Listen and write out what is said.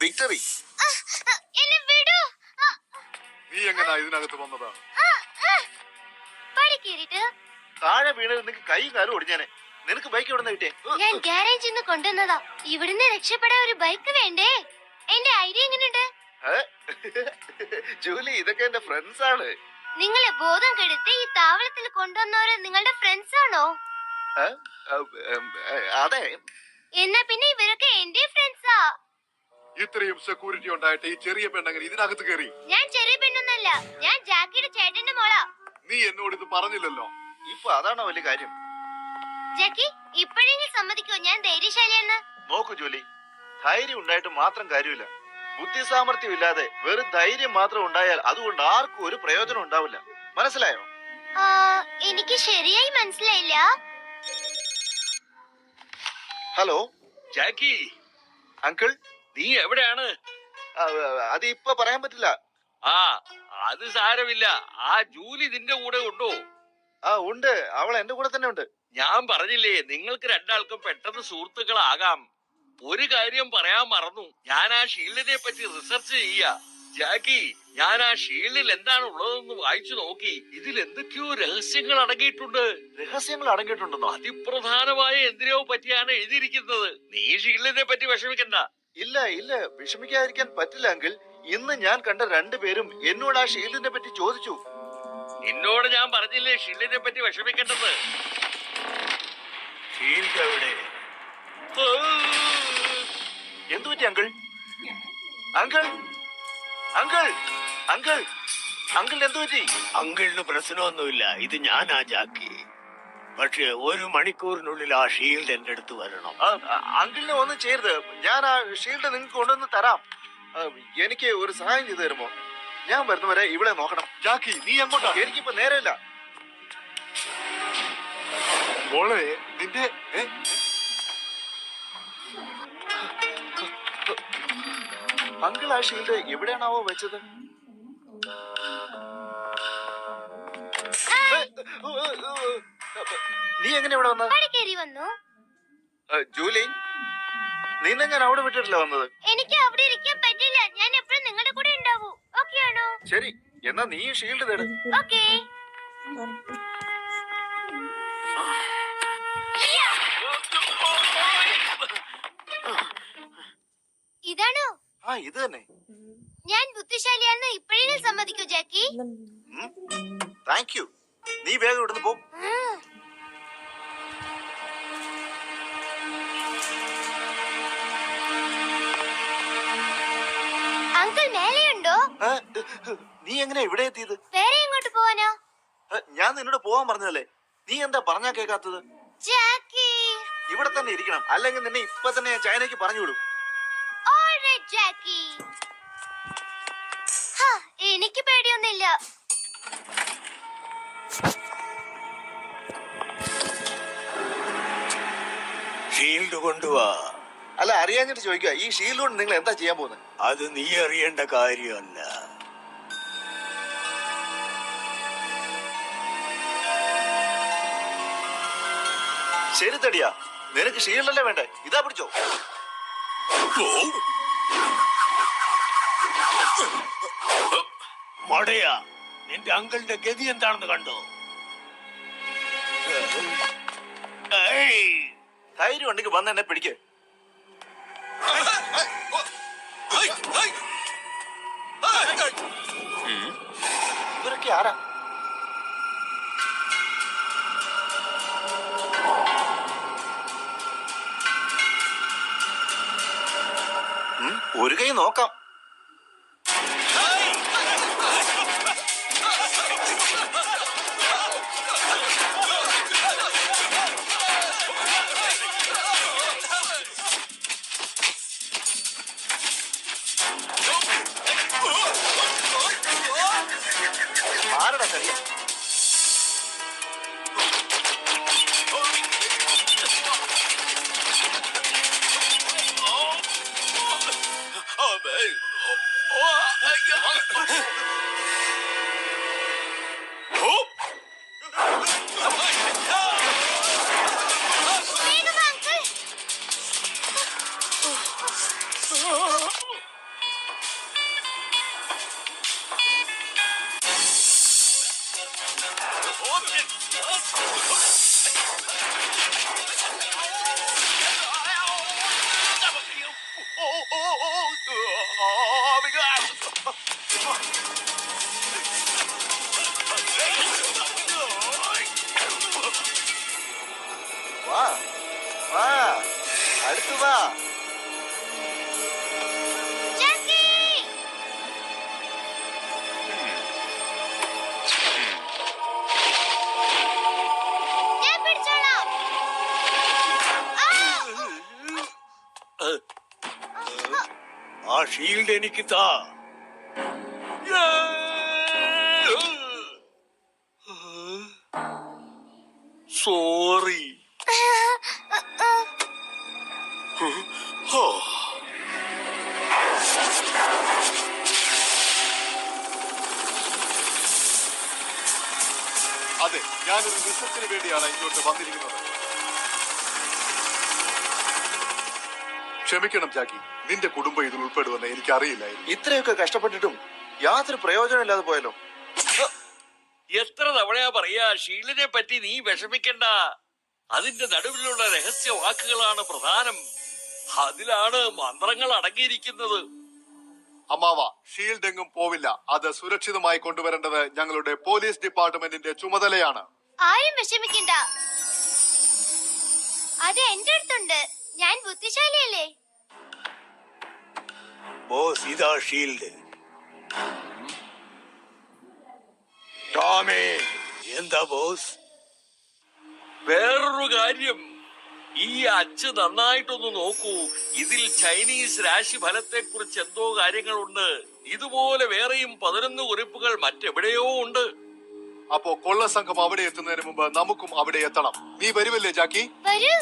Victory, എന്നെ വിടൂ. നീ എങ്ങനാ ഇതിനകത്ത് വന്നതാ? പടി കേറിട്ട് താഴെ വീണ് നിനക്ക് കൈയും കാലും ഒടിഞ്ഞാനെ. നിനക്ക് ബൈക്ക് എവിടെ നിന്ന് കിട്ടിയേ? ഞാൻ ഗ്യാരേജിൽ നിന്ന് കൊണ്ടുവന്നതാ. ഇവിടുന്ന് രക്ഷപ്പെടാൻ ഒരു ബൈക്ക് വേണ്ടേ? എന്റെ ഐഡിയ എങ്ങനെയുണ്ട്? ജൂലി, ഇതൊക്കെ എന്റെ ഫ്രണ്ട്സ് ആണ്. നിങ്ങളെ ബോധം കെടുത്തി ഈ താവളത്തിൽ കൊണ്ടുവന്നവര് നിങ്ങളുടെ ഫ്രണ്ട്സ് ആണോ? അതെ. എന്നാ പിന്നെ ഇവരൊക്കെ എന്റെ ഫ്രണ്ട്സാ. ഇത്രയും സെക്യൂരിറ്റി ഉണ്ടായിട്ട് ഈ ചെറിയ പെണ്ണങ്ങനെ ഇതിനകത്ത് കയറി? ഞാൻ ചെറിയ പെണ്ണൊന്നല്ല, ഞാൻ ജാക്കിയുടെ ചേട്ടന്റെ മോളാ. നീ എന്നോട് ഇത് പറഞ്ഞില്ലല്ലോ. ഇപ്പൊ അതാണോ വലിയ കാര്യം? ജാക്കി, ഇപ്പോഴെങ്കിലും സമ്മതിക്കോ ഞാൻ ധൈര്യശാലിയെന്ന്? നോക്കൂ ജൂലി, ധൈര്യം ഉണ്ടായിട്ട് മാത്രം കാര്യമില്ല. ബുദ്ധി സാമർഥ്യം ഇല്ലാതെ വെറും ധൈര്യം മാത്രം ഉണ്ടായാൽ അതുകൊണ്ട് ആർക്കും ഒരു പ്രയോജനം ഉണ്ടാവില്ല. മനസ്സിലായോ? എനിക്ക് ശരിയായി മനസ്സിലായില്ല. ഹലോ ജാക്കി, അങ്കിൾ, നീ എവിടെയാണ്? അത് ഇപ്പൊ പറയാൻ പറ്റില്ല. ആ, അത് സാരമില്ല. ആ ജൂലി നിന്റെ കൂടെ ഉണ്ടോ? ഉണ്ട്, അവൾ എന്റെ കൂടെ തന്നെ ഉണ്ട്. ഞാൻ പറഞ്ഞില്ലേ, നിങ്ങൾക്ക് രണ്ടാൾക്കും പെട്ടെന്ന് സുഹൃത്തുക്കളാകാം. ഒരു കാര്യം പറയാൻ മറന്നു. ഞാൻ ആ ഷീൽഡിനെ പറ്റി റിസർച്ച് ചെയ്യാ. ജാക്കി, ഞാൻ ആ ഷീൽഡിൽ എന്താണ് ഉള്ളതെന്ന് വായിച്ചു നോക്കി. ഇതിൽ എന്തൊക്കെയോ രഹസ്യങ്ങൾ അടങ്ങിയിട്ടുണ്ട്. രഹസ്യങ്ങൾ അടങ്ങിയിട്ടുണ്ടെന്നോ? അതിപ്രധാനമായ എന്തിനോ പറ്റിയാണ് എഴുതിയിരിക്കുന്നത്. നീ ഷീൽഡിനെ പറ്റി വിഷമിക്കണ്ട. ഇല്ല ഇല്ല, വിഷമിക്കാതിരിക്കാൻ പറ്റില്ല അങ്കിൾ. ഇന്ന് ഞാൻ കണ്ട രണ്ടുപേരും എന്നോട് ആ ഷീൽഡിനെ പറ്റി ചോദിച്ചു. നിന്നോട് ഞാൻ പറഞ്ഞില്ലേ ഷീൽഡിനെ പറ്റി വിഷമിക്കേണ്ടത്. ഷീൽഡ് എവിടെ? എന്തു പറ്റി uncle? Uncle uncle uncle uncle എന്തു പറ്റി? അങ്കിളിന് പ്രശ്നമൊന്നുമില്ല. ഇത് ഞാനാ ജാക്കി. പക്ഷെ 1 മണിക്കൂറിനുള്ളിൽ ആ ഷീൽഡ് എന്റെ അടുത്ത് വരണം. അങ്കിളിനെ ഒന്നും ചെയ്യരുത്. ഞാൻ ആ ഷീൽഡ് നിങ്ങൾക്ക് കൊണ്ടുവന്ന് തരാം. എനിക്ക് ഒരു സഹായം ചെയ്തു തരുമോ? ഞാൻ വരുന്നവരെ ഇവിടെ നോക്കണം. ജാക്കി, നീ എങ്ങോട്ടാ? എനിക്കിപ്പോ നേരമില്ല. മോളെ, നിന്റെ അങ്കിൾ ആ ഷീൽഡ് എവിടെയാണാവോ വെച്ചത്? നീ എങ്ങനെ ഇവിടെ വന്നത്? വന്നു. ജൂലി, നിന്നെ ഞാൻ അവിടെ വിട്ടിട്ടില്ല വന്നത്. എനിക്ക് അവിടെ ഇരിക്കാൻ പറ്റില്ല. ഞാൻ എപ്പോഴും നിങ്ങളുടെ കൂടെ ഉണ്ടാവൂ. ഓക്കേ ആണോ? ശരി, എന്നാ നീ ഷീൽഡ് തേട്. ഓക്കേ. ഇതാണോ? ഇത് തന്നെ. ഞാൻ ബുദ്ധിശാലിയാണെന്ന് ഇപ്പോഴെങ്കിലും സമ്മതിക്കൂ ജാക്കി. Thank you. നീ വേഗം ഇവിടുന്ന് പോ. അങ്കിൾ മേലെയുണ്ടോ? നീ എങ്ങനെ ഇവിടെ എത്തിയത്? വേറെ എങ്ങോട്ട് പോവാനോ? ഞാൻ നിന്നോട് പോവാൻ പറഞ്ഞതല്ലേ. നീ എന്താ പറഞ്ഞാ കേൾക്കാത്തത്? ജാക്കി, ഇവിടെ തന്നെ ഇരിക്കണം, അല്ലെങ്കിൽ നിന്നെ ഇപ്പൊ തന്നെ ഞാൻ ചൈനയ്ക്ക് പറഞ്ഞു വിടും. ഓൾറൈറ്റ് ജാക്കി. എനിക്ക് പേടിയൊന്നുമില്ല. ഷീൽഡ് കൊണ്ടുവാ. അല്ല, അറിയാഞ്ഞിട്ട് ചോദിക്കുക, ഈ ഷീൽഡ് കൊണ്ട് നിങ്ങൾ എന്താ ചെയ്യാൻ പോകുന്നത്? അത് നീ അറിയേണ്ട കാര്യമല്ല. ശരി തടിയാ, നിനക്ക് ഷീൽഡല്ലേ വേണ്ടേ? ഇതാ പിടിച്ചോ. മടയാ, നിന്റെ അങ്കിളിന്റെ ഗതി എന്താണെന്ന് കണ്ടോ? ധൈര്യം ഉണ്ടെങ്കിൽ വന്ന് എന്നെ പിടിക്ക്. ഇവരൊക്കെ ആരാ? ഒരു കൈ നോക്കാം. ആരടാ ശരി? വേഗം വാ, അങ്കിൾ. വാ വാ അടുത്ത് വാ. ജാക്കി! ഞാൻ പിടിച്ചോളാം. ആ ഷീൽഡ് എനിക്ക് താ. സോറി. അതെ, ഞാനൊരു റിസർച്ചിന് വേണ്ടിയാണ് ഇങ്ങോട്ട് വന്നിരിക്കുന്നത്. ക്ഷമിക്കണം ജാക്കി, നിന്റെ കുടുംബം ഇതിൽ ഉൾപ്പെടുമെന്ന് എനിക്കറിയില്ലായിരുന്നു. ഇത്രയൊക്കെ കഷ്ടപ്പെട്ടിട്ടും യാതൊരു പ്രയോജനമില്ലാതെ പോയല്ലോ. എത്ര തവണയാ പറയാ ഷീൽഡിനെ പറ്റി നീ വിഷമിക്കണ്ട. അതിന്റെ നടുവിലുള്ള രഹസ്യ വാക്കുകളാണ് പ്രധാനം. അതിലാണ് മന്ത്രങ്ങൾ അടങ്ങിയിരിക്കുന്നത്. അമ്മാവ, ഷീൽഡ് എങ്ങും പോവില്ല. അത് സുരക്ഷിതമായി കൊണ്ടുവരേണ്ടത് ഞങ്ങളുടെ പോലീസ് ഡിപ്പാർട്ട്മെന്റിന്റെ ചുമതലയാണ്. ആരും വിഷമിക്കണ്ട. അത് എന്റെ അടുത്തുണ്ട്. ഞാൻ ബുദ്ധിശാലിയല്ലേ? ബോസ്, ഇതാ ഷീൽഡ്. ടോമി, എന്താ ബോസ്? വേറൊരു കാര്യം, ഈ അച്ച് നന്നായിട്ടൊന്ന് നോക്കൂ. ഇതിൽ ചൈനീസ് രാശിഫലത്തെ കുറിച്ച് എന്തോ കാര്യങ്ങളുണ്ട്. ഇതുപോലെ വേറെയും 11 കുറിപ്പുകൾ മറ്റെവിടെയോ ഉണ്ട്. അപ്പോ കൊള്ള സംഘം അവിടെ എത്തുന്നതിന് മുമ്പ് നമുക്കും അവിടെ എത്തണം. നീ വരുമല്ലേ ജാക്കി? വരൂ.